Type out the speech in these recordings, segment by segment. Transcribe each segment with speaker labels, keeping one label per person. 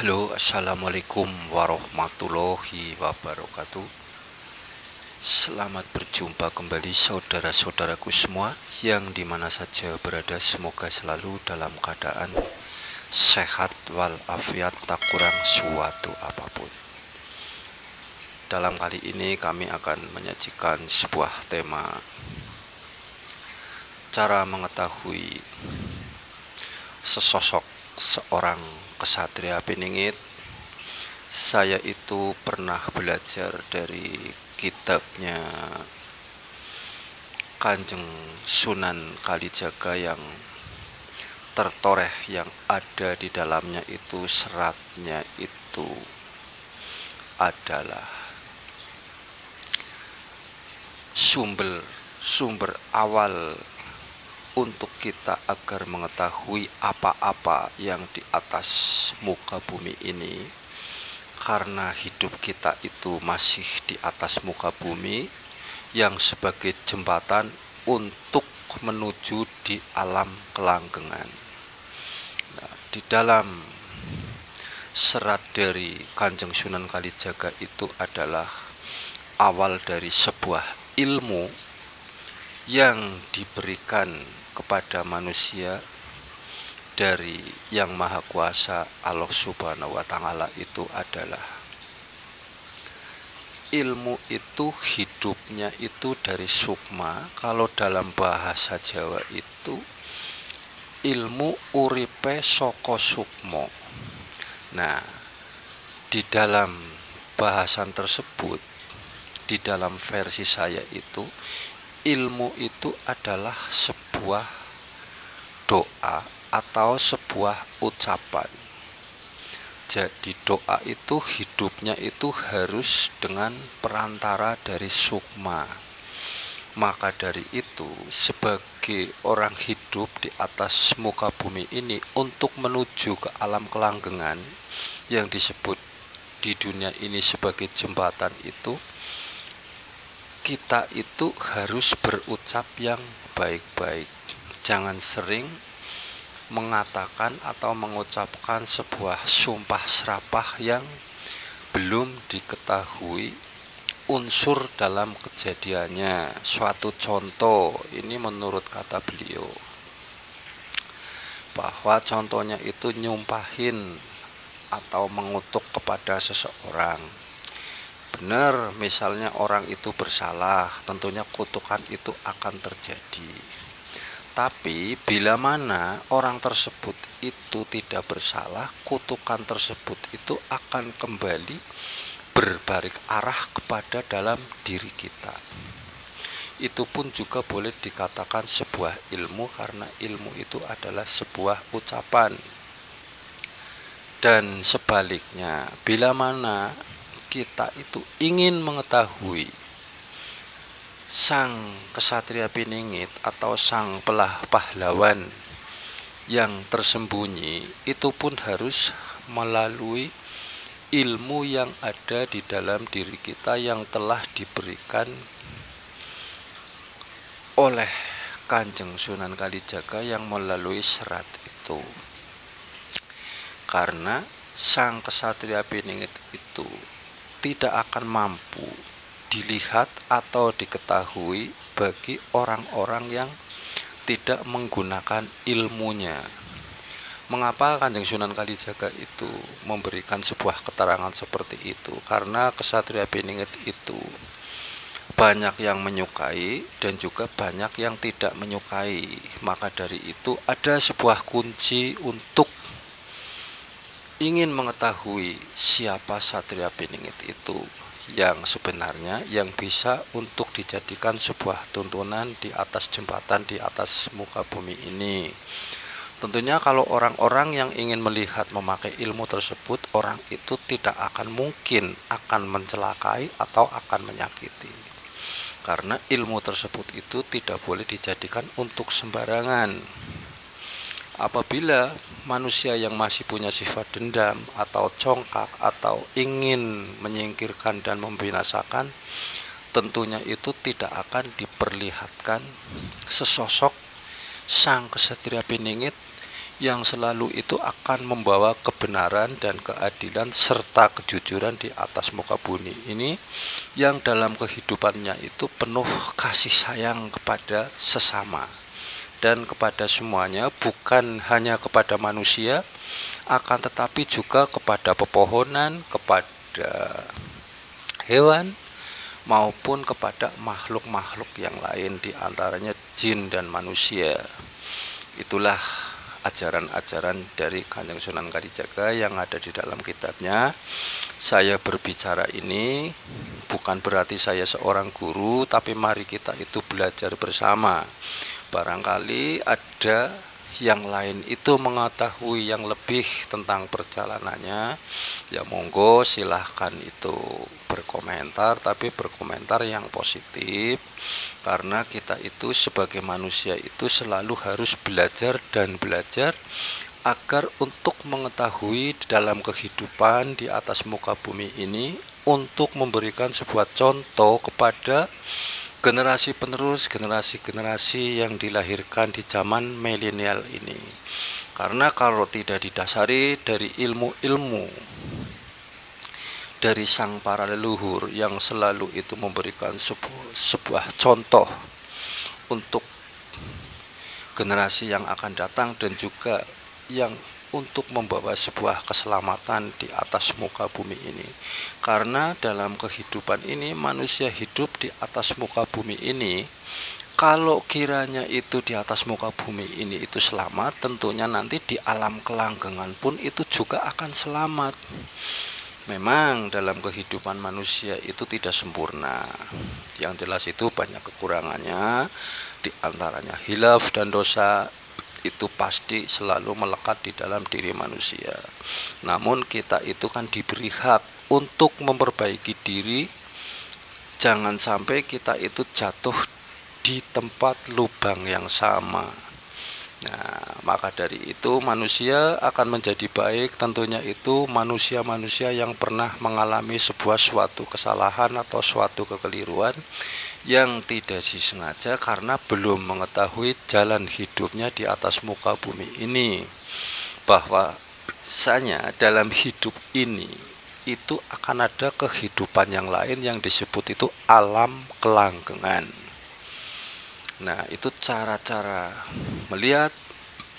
Speaker 1: Halo, assalamualaikum warahmatullahi wabarakatuh. Selamat berjumpa kembali saudara-saudaraku semua yang dimana saja berada. Semoga selalu dalam keadaan sehat walafiat, tak kurang suatu apapun. Dalam kali ini kami akan menyajikan sebuah tema, cara mengetahui sesosok seorang kesatria Piningit. Saya itu pernah belajar dari kitabnya Kanjeng Sunan Kalijaga yang tertoreh, yang ada di dalamnya itu seratnya itu adalah sumber awal untuk kita agar mengetahui apa-apa yang di atas muka bumi ini, karena hidup kita itu masih di atas muka bumi yang sebagai jembatan untuk menuju di alam kelanggengan. Nah, di dalam serat dari Kanjeng Sunan Kalijaga itu adalah awal dari sebuah ilmu yang diberikan kepada manusia dari Yang Maha Kuasa Allah Subhanahu wa Ta'ala. Itu adalah ilmu itu, hidupnya itu dari sukma. Kalau dalam bahasa Jawa itu ilmu uripe saka sukma. Nah, di dalam bahasan tersebut, di dalam versi saya itu, ilmu itu adalah sebuah doa atau sebuah ucapan. Jadi doa itu hidupnya itu harus dengan perantara dari sukma. Maka dari itu, sebagai orang hidup di atas muka bumi ini, untuk menuju ke alam kelanggengan yang disebut di dunia ini sebagai jembatan itu, kita itu harus berucap yang baik-baik. Jangan sering mengatakan atau mengucapkan sebuah sumpah serapah yang belum diketahui unsur dalam kejadiannya. Suatu contoh, ini menurut kata beliau, bahwa contohnya itu nyumpahin atau mengutuk kepada seseorang. Benar, misalnya orang itu bersalah, tentunya kutukan itu akan terjadi. Tapi bila mana orang tersebut itu tidak bersalah, kutukan tersebut itu akan kembali berbalik arah kepada dalam diri kita. Itu pun juga boleh dikatakan sebuah ilmu, karena ilmu itu adalah sebuah ucapan. Dan sebaliknya, bila mana kita itu ingin mengetahui sang kesatria Piningit atau sang pahlawan yang tersembunyi, itu pun harus melalui ilmu yang ada di dalam diri kita yang telah diberikan oleh Kanjeng Sunan Kalijaga yang melalui serat itu. Karena sang kesatria Piningit itu tidak akan mampu dilihat atau diketahui bagi orang-orang yang tidak menggunakan ilmunya. Mengapa Kanjeng Sunan Kalijaga itu memberikan sebuah keterangan seperti itu? Karena kesatria Piningit itu banyak yang menyukai dan juga banyak yang tidak menyukai. Maka dari itu ada sebuah kunci untuk ingin mengetahui siapa Satria Piningit itu yang sebenarnya, yang bisa untuk dijadikan sebuah tuntunan di atas jembatan di atas muka bumi ini. Tentunya kalau orang-orang yang ingin melihat memakai ilmu tersebut, orang itu tidak akan mungkin akan mencelakai atau akan menyakiti. Karena ilmu tersebut itu tidak boleh dijadikan untuk sembarangan. Apabila manusia yang masih punya sifat dendam atau congkak atau ingin menyingkirkan dan membinasakan, tentunya itu tidak akan diperlihatkan sesosok sang kesatria Piningit yang selalu itu akan membawa kebenaran dan keadilan serta kejujuran di atas muka bumi ini, yang dalam kehidupannya itu penuh kasih sayang kepada sesama dan kepada semuanya, bukan hanya kepada manusia, akan tetapi juga kepada pepohonan, kepada hewan, maupun kepada makhluk-makhluk yang lain, di antaranya jin dan manusia. Itulah ajaran-ajaran dari Kanjeng Sunan Kalijaga yang ada di dalam kitabnya. Saya berbicara ini bukan berarti saya seorang guru, tapi mari kita itu belajar bersama. Barangkali ada yang lain itu mengetahui yang lebih tentang perjalanannya, ya monggo silahkan itu berkomentar, tapi berkomentar yang positif, karena kita itu sebagai manusia itu selalu harus belajar dan belajar agar untuk mengetahui dalam kehidupan di atas muka bumi ini, untuk memberikan sebuah contoh kepada generasi penerus, generasi-generasi yang dilahirkan di zaman milenial ini. Karena kalau tidak didasari dari ilmu-ilmu dari sang para leluhur yang selalu itu memberikan sebuah contoh untuk generasi yang akan datang, dan juga yang untuk membawa sebuah keselamatan di atas muka bumi ini. Karena dalam kehidupan ini manusia hidup di atas muka bumi ini, kalau kiranya itu di atas muka bumi ini itu selamat, tentunya nanti di alam kelanggengan pun itu juga akan selamat. Memang dalam kehidupan manusia itu tidak sempurna, yang jelas itu banyak kekurangannya, di antaranya hilaf dan dosa itu pasti selalu melekat di dalam diri manusia. Namun kita itu kan diberi hak untuk memperbaiki diri, jangan sampai kita itu jatuh di tempat lubang yang sama. Nah, maka dari itu manusia akan menjadi baik tentunya itu manusia-manusia yang pernah mengalami suatu kesalahan atau suatu kekeliruan yang tidak disengaja karena belum mengetahui jalan hidupnya di atas muka bumi ini, bahwasanya dalam hidup ini itu akan ada kehidupan yang lain yang disebut itu alam kelanggengan. Nah, itu cara-cara melihat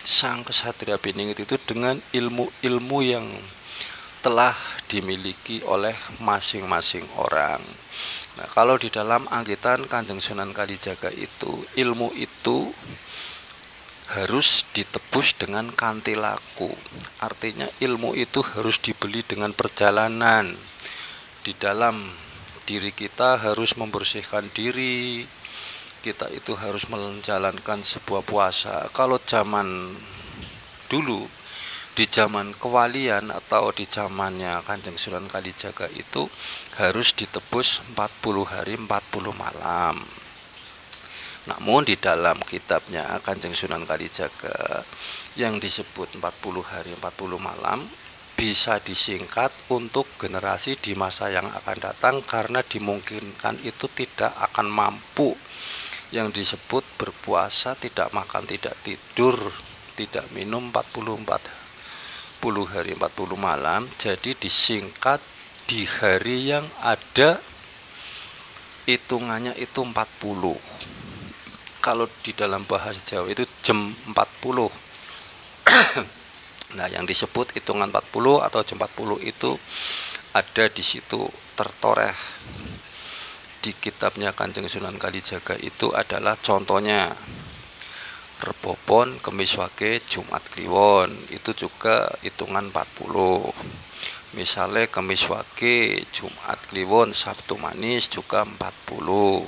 Speaker 1: sang kesatria Beningit itu dengan ilmu-ilmu yang telah dimiliki oleh masing-masing orang. Nah, kalau di dalam angkitan Kanjeng Sunan Kalijaga itu, ilmu itu harus ditebus dengan kanthi laku. Artinya ilmu itu harus dibeli dengan perjalanan. Di dalam diri kita harus membersihkan diri, kita itu harus menjalankan sebuah puasa. Kalau zaman dulu, di zaman kewalian atau di zamannya Kanjeng Sunan Kalijaga itu harus ditebus 40 hari 40 malam. Namun di dalam kitabnya Kanjeng Sunan Kalijaga yang disebut 40 hari 40 malam bisa disingkat untuk generasi di masa yang akan datang, karena dimungkinkan itu tidak akan mampu yang disebut berpuasa, tidak makan, tidak tidur, tidak minum 40 hari 40 malam. Jadi disingkat di hari yang ada hitungannya itu 40. Kalau di dalam bahasa Jawa itu jam 40. Nah, yang disebut hitungan 40 atau jam 40 itu ada di situ tertoreh di kitabnya Kanjeng Sunan Kalijaga. Itu adalah contohnya Rebo Pon, Kemis Wage, Jumat Kliwon, itu juga hitungan 40. Misalnya Kemis Wage, Jumat Kliwon, Sabtu Manis juga 40.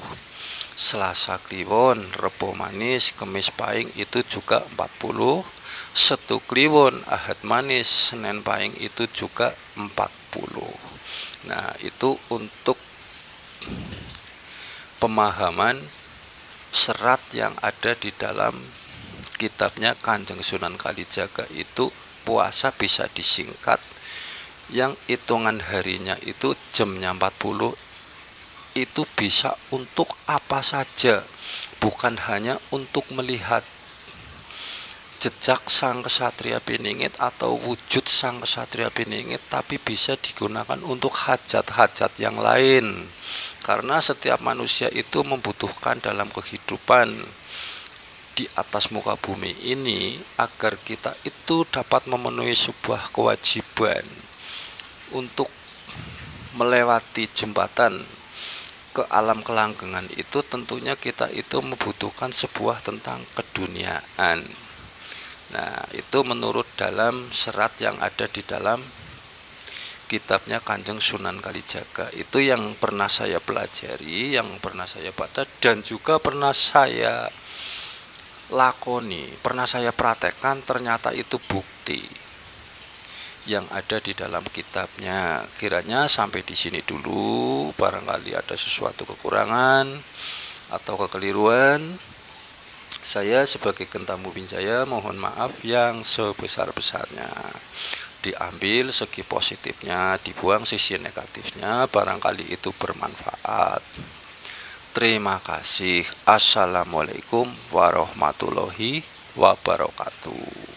Speaker 1: Selasa Kliwon, Rebo Manis, Kemis Pahing itu juga 40. Setu Kliwon, Ahad Manis, Senin Pahing itu juga 40. Nah, itu untuk pemahaman serat yang ada di dalam kitabnya Kanjeng Sunan Kalijaga itu. Puasa bisa disingkat, yang hitungan harinya itu jamnya 40 itu bisa untuk apa saja, bukan hanya untuk melihat jejak sang kesatria piningit atau wujud sang kesatria piningit, tapi bisa digunakan untuk hajat-hajat yang lain. Karena setiap manusia itu membutuhkan dalam kehidupan di atas muka bumi ini, agar kita itu dapat memenuhi sebuah kewajiban untuk melewati jembatan ke alam kelanggengan itu. Tentunya kita itu membutuhkan sebuah tentang keduniaan. Nah, itu menurut dalam serat yang ada di dalam kitabnya Kanjeng Sunan Kalijaga. Itu yang pernah saya pelajari, yang pernah saya baca, dan juga pernah saya lakoni, pernah saya praktekkan. Ternyata itu bukti yang ada di dalam kitabnya. Kiranya sampai di sini dulu. Barangkali ada sesuatu kekurangan atau kekeliruan, saya sebagai Gentamu Binjaya mohon maaf yang sebesar-besarnya. Diambil segi positifnya, dibuang sisi negatifnya, barangkali itu bermanfaat. Terima kasih. Assalamualaikum warahmatullahi wabarakatuh.